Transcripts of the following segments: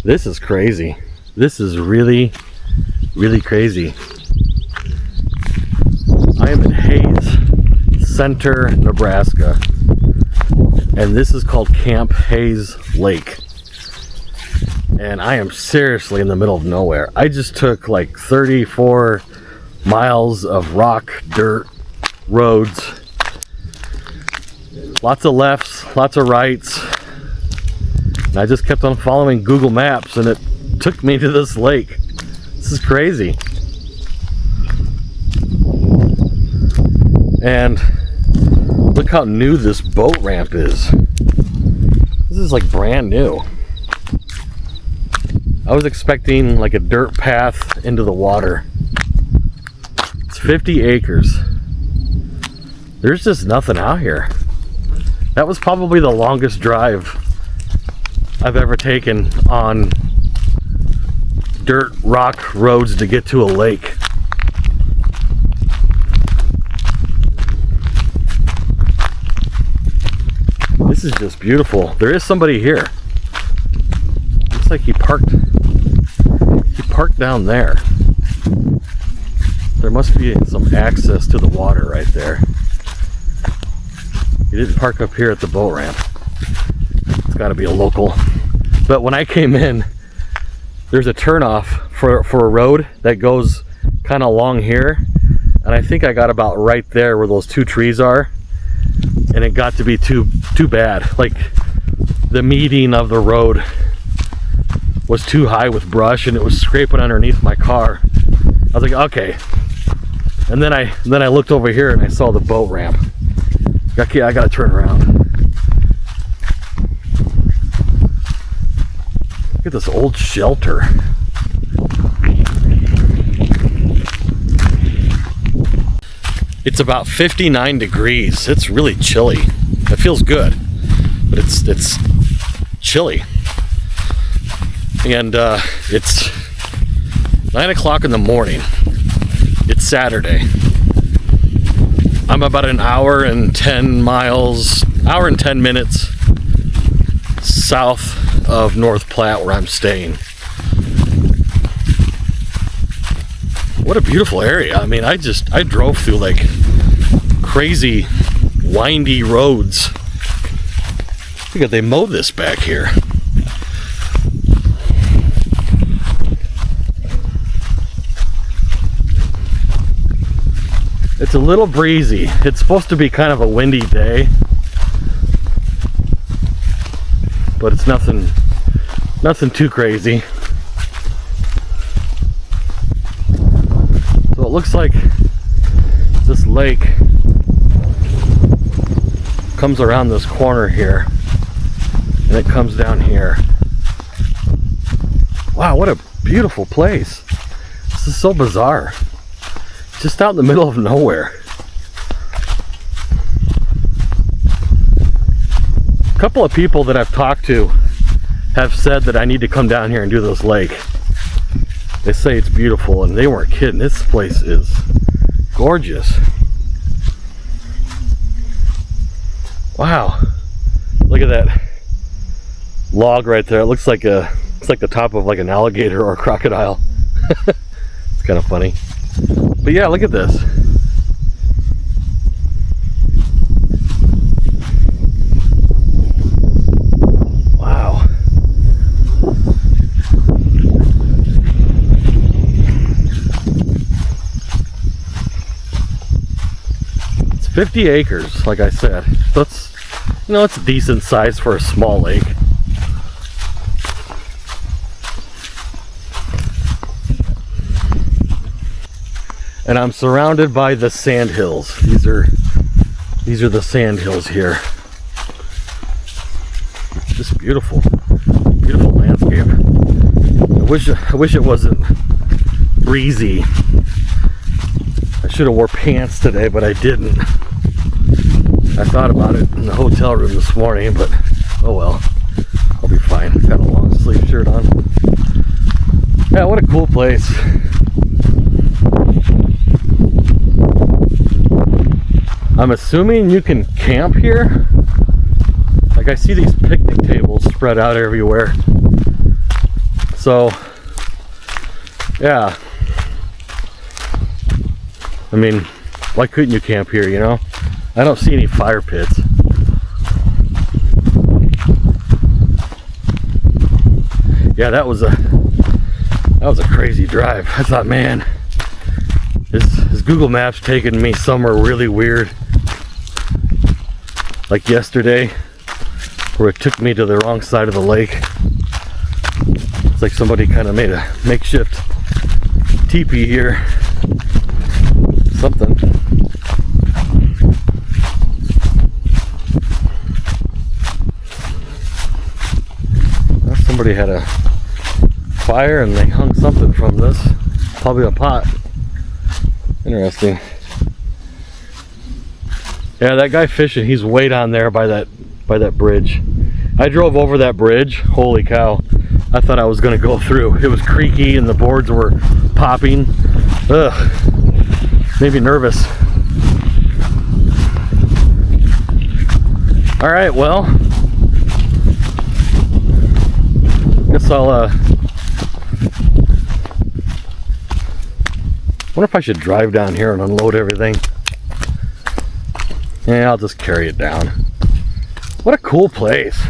This is crazy. This is really, really crazy. I am in Hayes Center, Nebraska, and this is called Camp Hayes Lake. And I am seriously in the middle of nowhere. I just took like 34 miles of rock, dirt, roads. Lots of lefts, lots of rights. And I just kept on following Google Maps and it took me to this lake. This is crazy. And look how new this boat ramp is. This is like brand new. I was expecting like a dirt path into the water. It's 50 acres. There's just nothing out here. That was probably the longest drive I've ever taken on dirt rock roads to get to a lake. This is just beautiful. There is somebody here. Looks like he parked down there. There must be some access to the water right there. He didn't park up here at the boat ramp. It's got to be a local. But when I came in, there's a turnoff for a road that goes kind of along here, and I think I got about right there where those two trees are, and it got to be too bad. Like the meeting of the road was too high with brush, and it was scraping underneath my car. I was like, okay. And then I looked over here and I saw the boat ramp. Okay, I gotta turn around. Look at this old shelter. It's about 59 degrees. It's really chilly. It feels good, but it's chilly. And it's 9 o'clock in the morning. It's Saturday. I'm about an hour and 10 minutes south of North Platte, where I'm staying. What a beautiful area. I mean, I drove through like crazy windy roads. Look at, they mowed this back here. It's a little breezy. It's supposed to be kind of a windy day, but it's nothing too crazy. So it looks like this lake comes around this corner here and it comes down here. Wow, what a beautiful place. This is so bizarre. Just out in the middle of nowhere. A couple of people that I've talked to have said that I need to come down here and do this lake. They say it's beautiful, and they weren't kidding. This place is gorgeous. Wow. Look at that log right there. It looks like the top of like an alligator or a crocodile. It's kind of funny. But yeah, look at this. Wow. It's 50 acres, like I said. That's, you know, it's a decent size for a small lake. And I'm surrounded by the sand hills. These are the sand hills here. Just beautiful, beautiful landscape. I wish it wasn't breezy. I should have wore pants today, but I didn't. I thought about it in the hotel room this morning, but oh well, I'll be fine. Got a long sleeve shirt on. Yeah, what a cool place. I'm assuming you can camp here. Like, I see these picnic tables spread out everywhere. So, yeah. I mean, why couldn't you camp here, you know? I don't see any fire pits. Yeah, that was a crazy drive. I thought, man, is Google Maps taking me somewhere really weird? Like yesterday, where it took me to the wrong side of the lake. It's like somebody kind of made a makeshift teepee here. Something. Well, somebody had a fire and they hung something from this. Probably a pot. Interesting. Yeah, that guy fishing, he's way down there by that bridge. I drove over that bridge. Holy cow. I thought I was gonna go through. It was creaky and the boards were popping. Ugh. Made me nervous. All right, well, guess I'll wonder if I should drive down here and unload everything. Yeah, I'll just carry it down. What a cool place.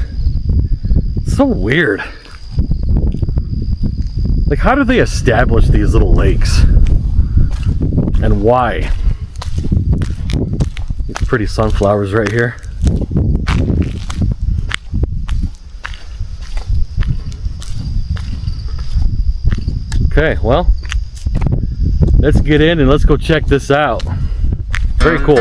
It's so weird. Like, how do they establish these little lakes? And why? These pretty sunflowers right here. Okay, well, let's get in and let's go check this out. Very cool.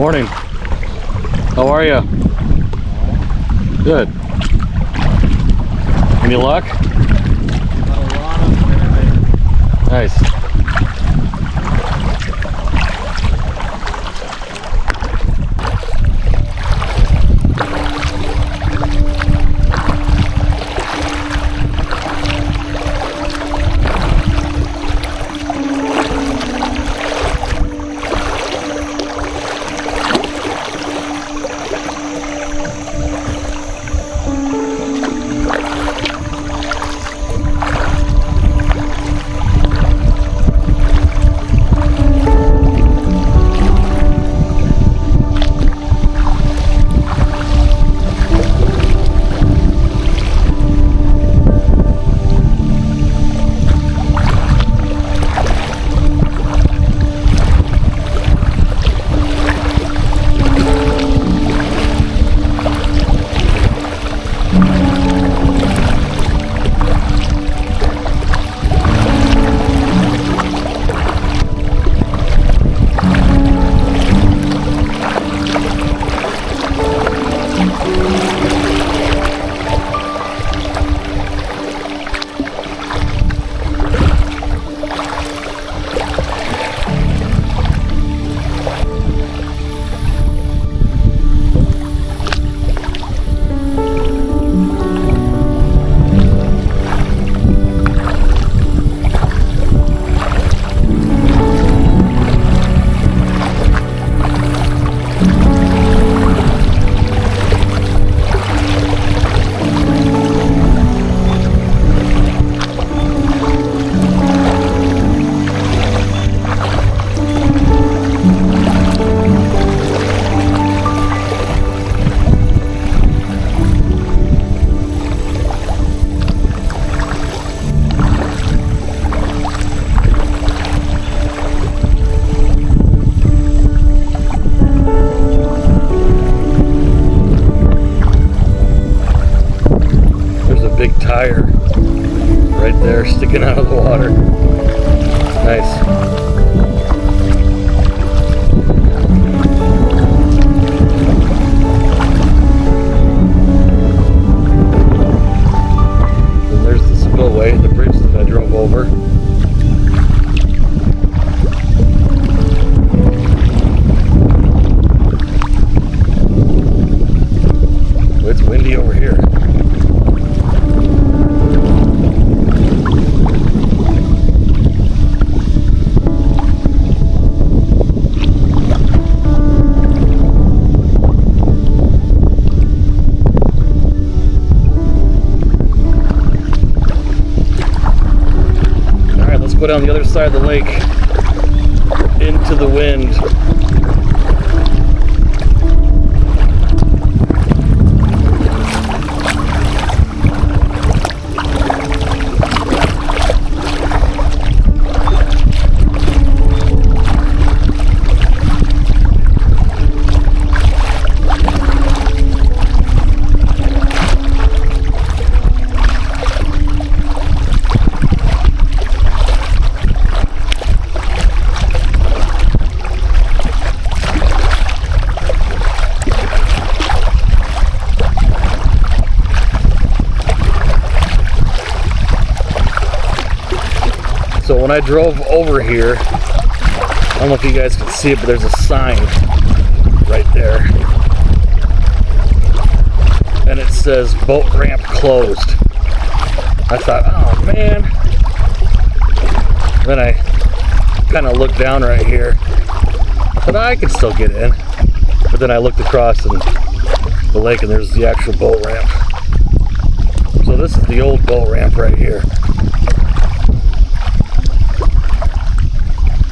Morning. How are you? Good. Any luck? Got a lot of spinnerbait. Nice. Big tire right there sticking out of the water. Nice. And there's the spillway, the bridge that I drove over. It's windy over here. Go down the other side of the lake into the wind. So when I drove over here, I don't know if you guys can see it, but there's a sign right there. And it says boat ramp closed. I thought, oh man. Then I kind of looked down right here. I thought, I can still get in. But then I looked across the lake and there's the actual boat ramp. So this is the old boat ramp right here.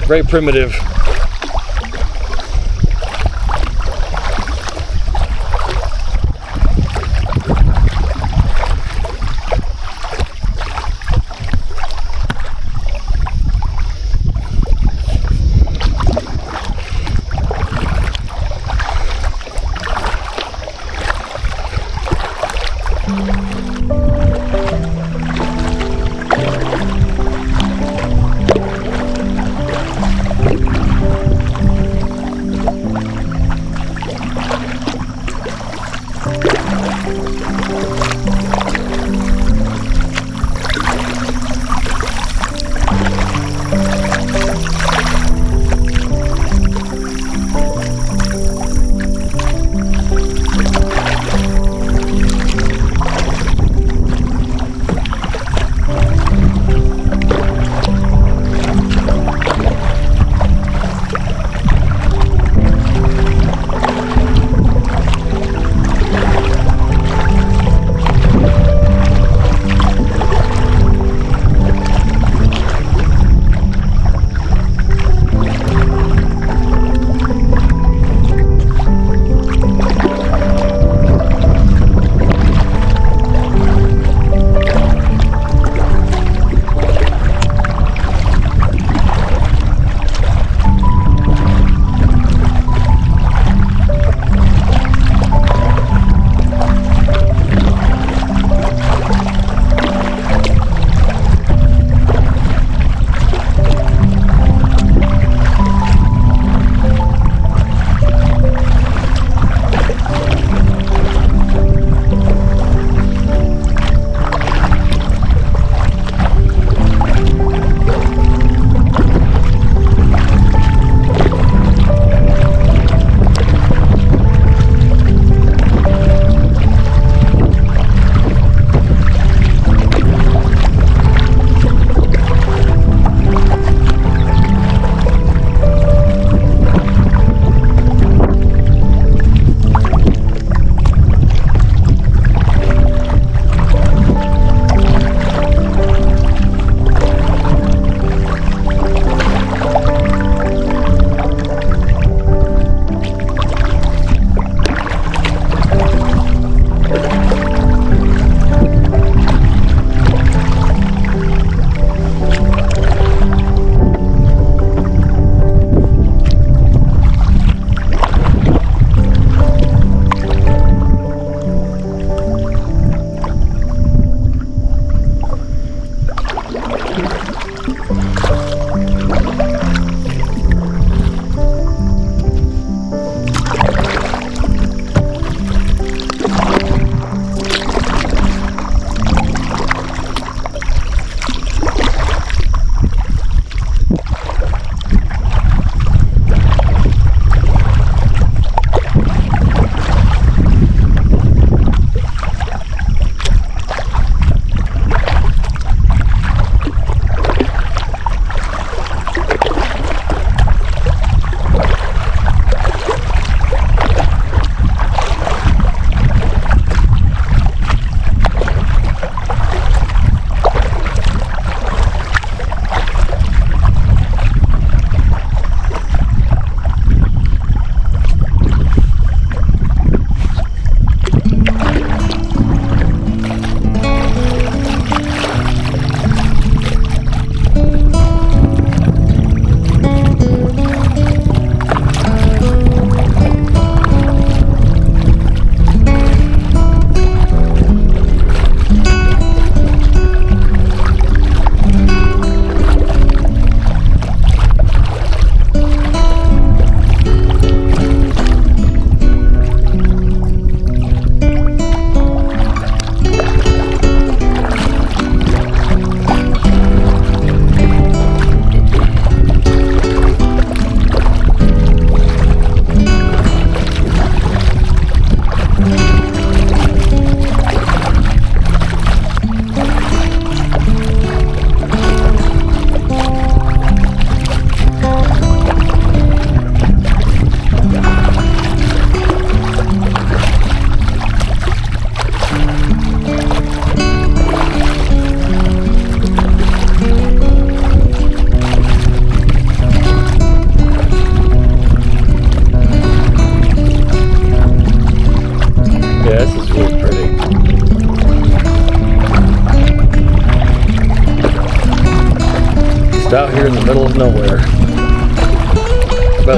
Very primitive.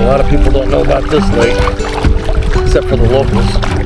a lot of people don't know about this lake, except for the locals.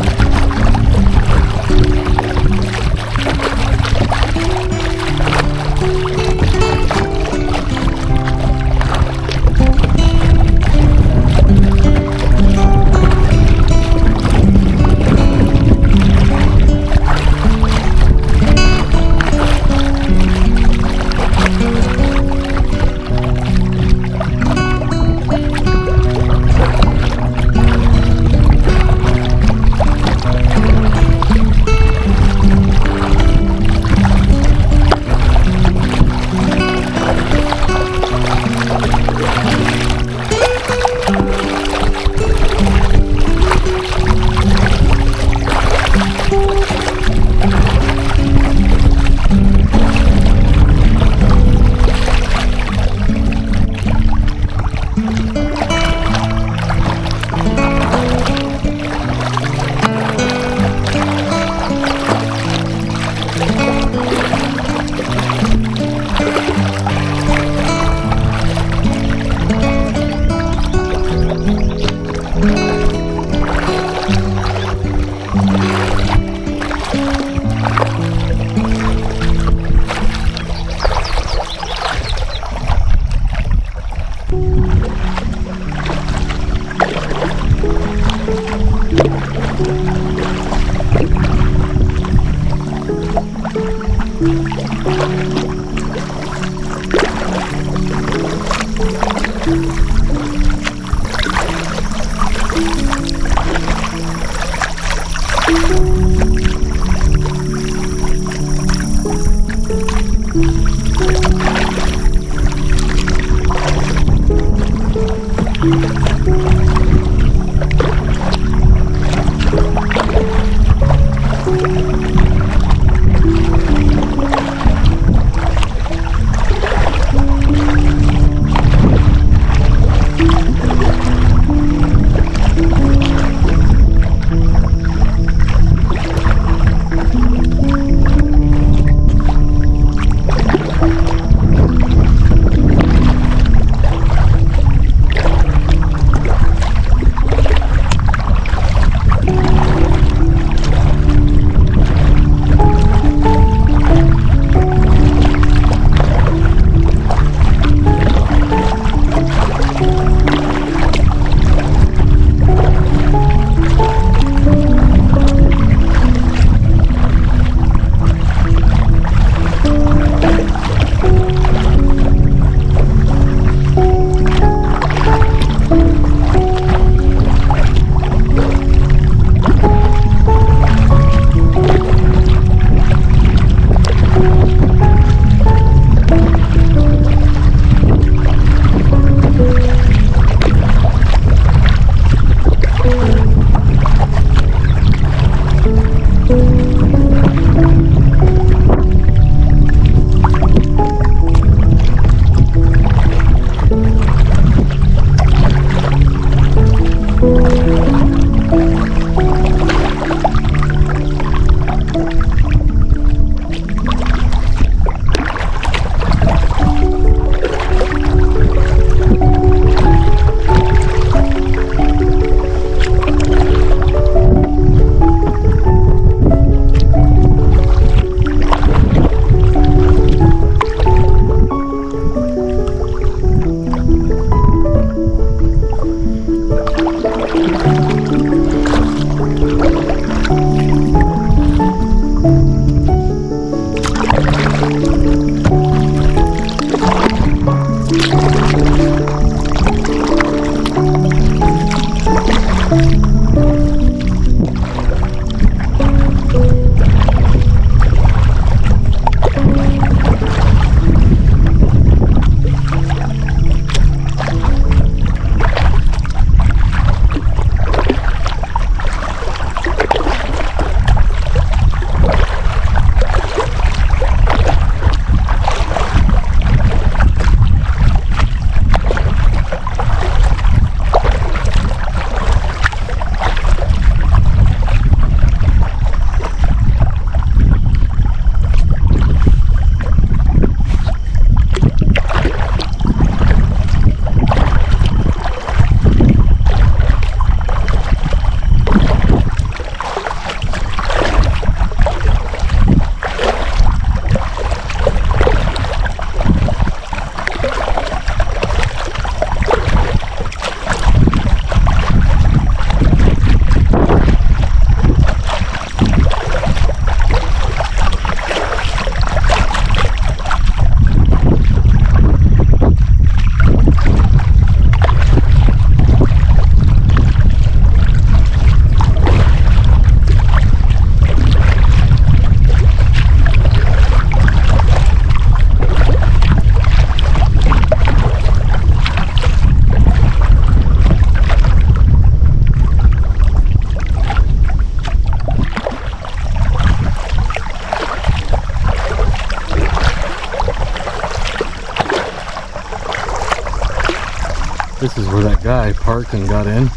guy parked and got in.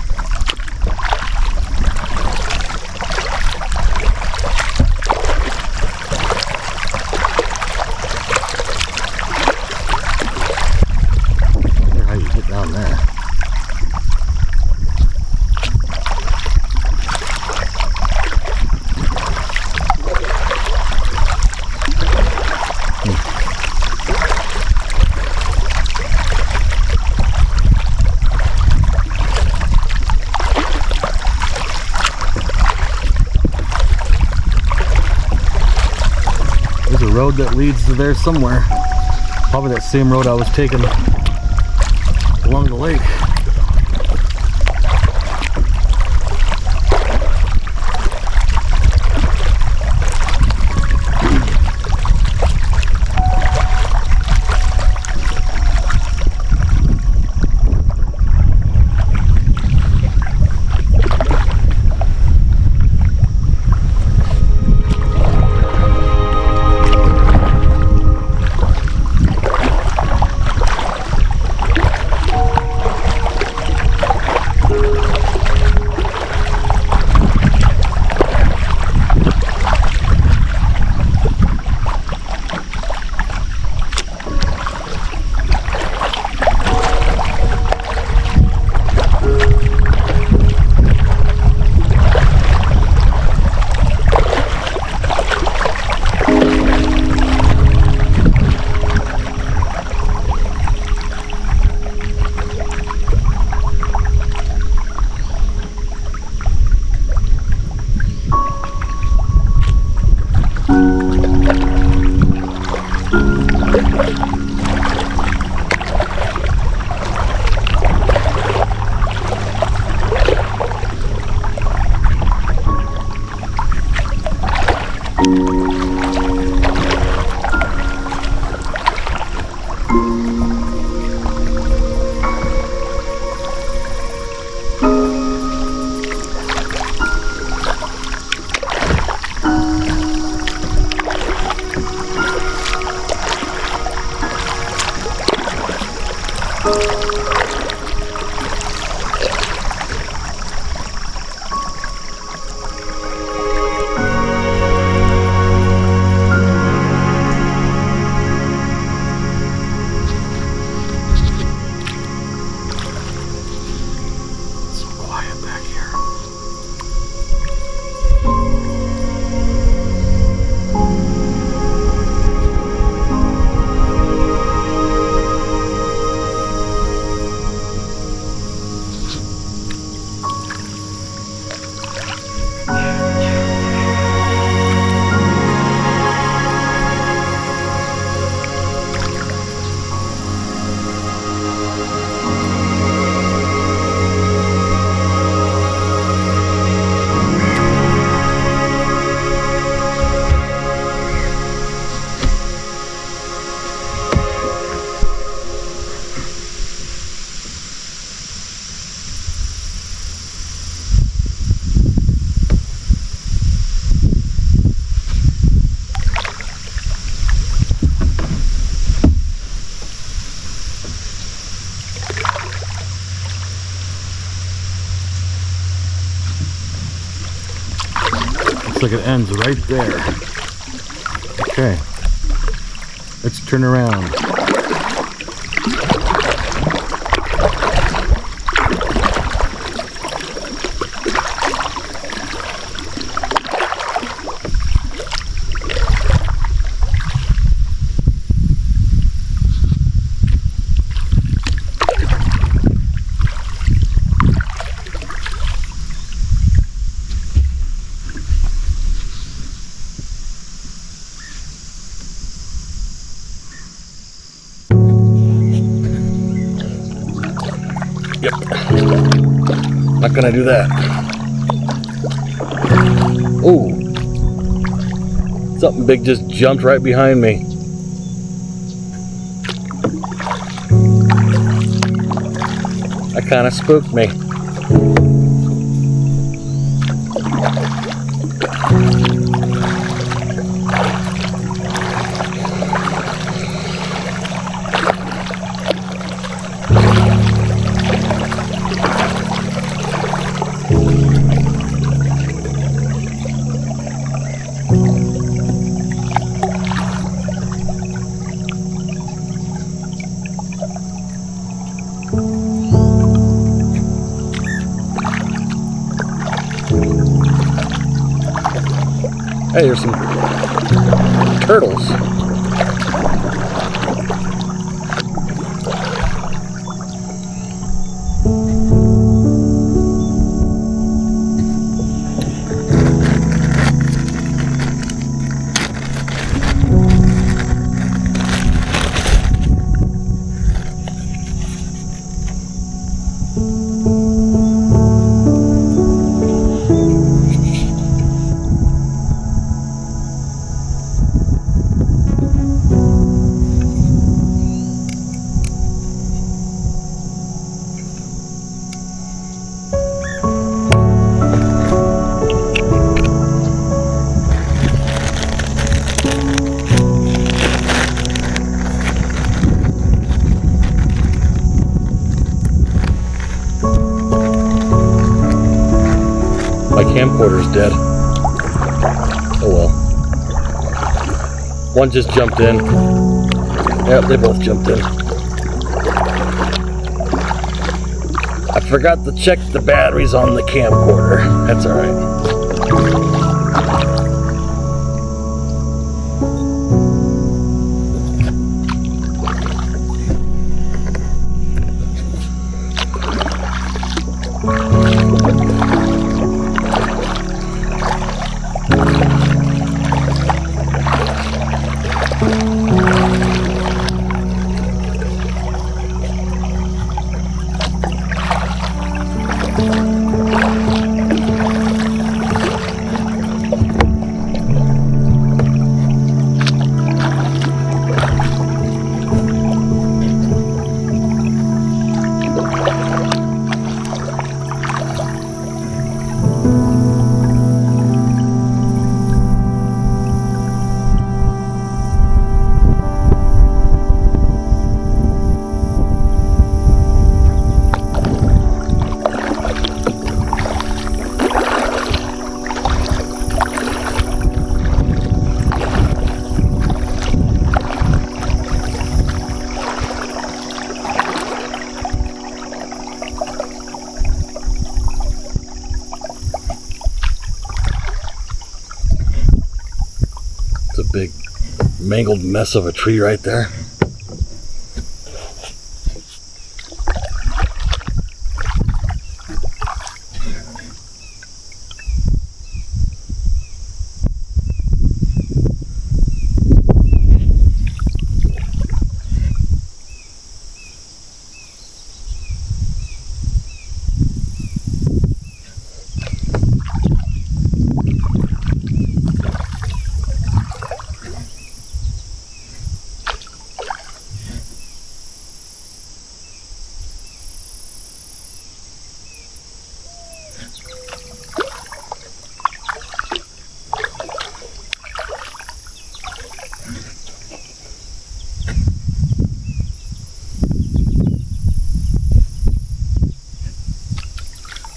I wonder how you get down there. Road that leads to there somewhere. Probably that same road I was taking along the lake. Looks like it ends right there. Okay, let's turn around. Yep. Not gonna do that. Oh, something big just jumped right behind me. That kind of spooked me. Hey, there's some turtles. My camcorder's dead. Oh well. One just jumped in. Yep, they both jumped in. I forgot to check the batteries on the camcorder. That's alright. It's a big mangled mess of a tree right there.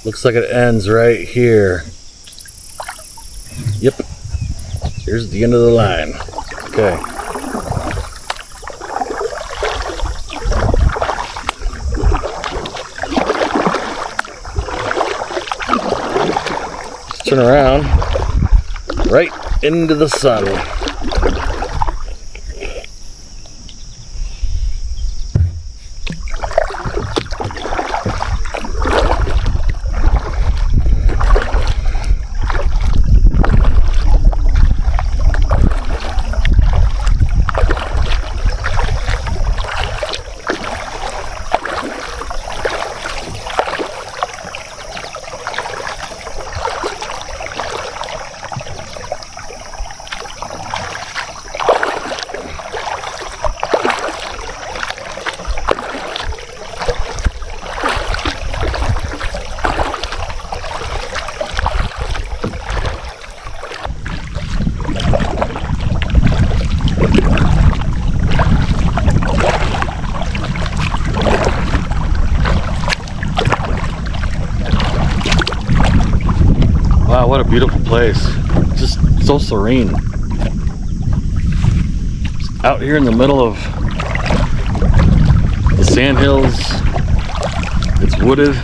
Looks like it ends right here. Yep. Here's the end of the line. Okay. Let's turn around. Right into the sun. Wow, what a beautiful place. Just so serene. Just out here in the middle of the sandhills. It's wooded.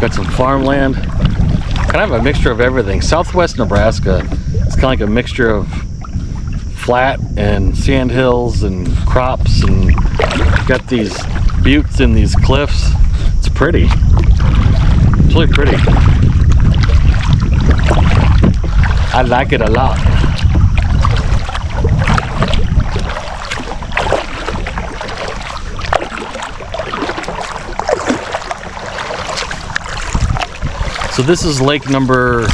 Got some farmland. Kind of a mixture of everything. Southwest Nebraska It's kind of like a mixture of flat and sand hills and crops, and you've got these buttes and these cliffs. It's pretty. It's really pretty. I like it a lot. So this is lake number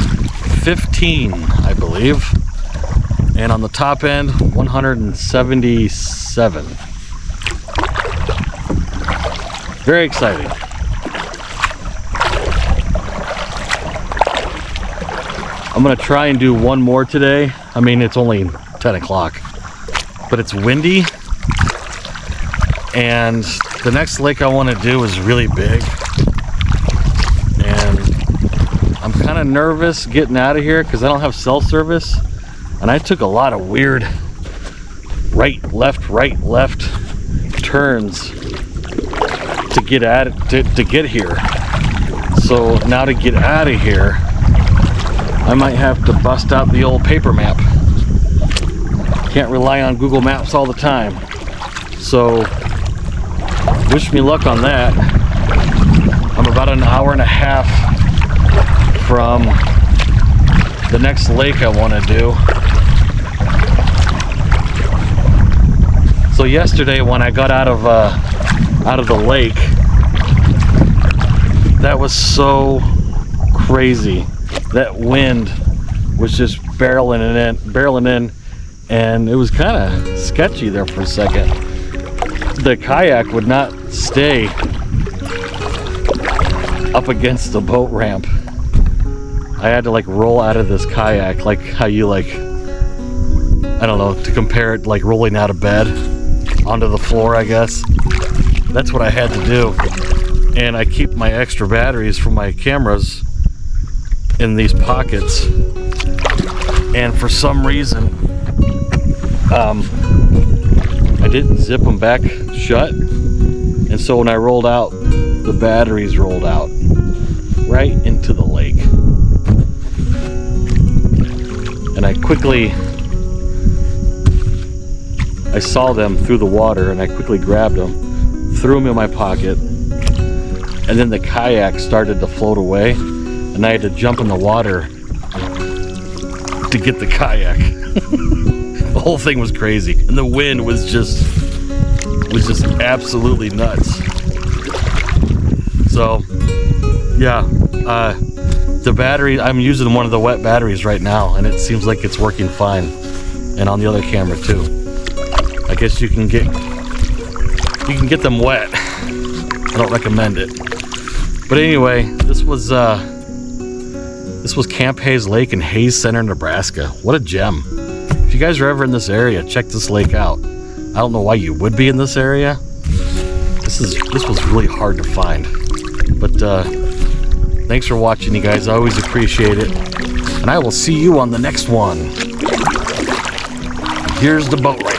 15, I believe. And on the top end, 177. Very exciting. I'm gonna try and do one more today. I mean, it's only 10 o'clock, but it's windy. And the next lake I wanna do is really big. And I'm kind of nervous getting out of here because I don't have cell service. And I took a lot of weird right, left turns to get to get here. So now to get out of here, I might have to bust out the old paper map. Can't rely on Google Maps all the time. So wish me luck on that. I'm about an hour and a half from the next lake I want to do. So yesterday when I got out of the lake, that was so crazy. That wind was just barreling in, and it was kind of sketchy there for a second. The kayak would not stay up against the boat ramp. I had to like roll out of this kayak, like how you like, I don't know, to compare it like rolling out of bed onto the floor, I guess. That's what I had to do. And I keep my extra batteries for my cameras in these pockets. And for some reason, I didn't zip them back shut. And so when I rolled out, the batteries rolled out right into the lake. And I saw them through the water, and I quickly grabbed them, threw them in my pocket, and then the kayak started to float away, and I had to jump in the water to get the kayak. The whole thing was crazy, and the wind was just absolutely nuts. So yeah, the battery, I'm using one of the wet batteries right now, and it seems like it's working fine, and on the other camera too. I guess you can get them wet. I don't recommend it. But anyway, this was Camp Hayes Lake in Hayes Center, Nebraska. What a gem. If you guys are ever in this area, check this lake out. I don't know why you would be in this area. This was really hard to find. But thanks for watching, you guys. I always appreciate it. And I will see you on the next one. Here's the boat ramp.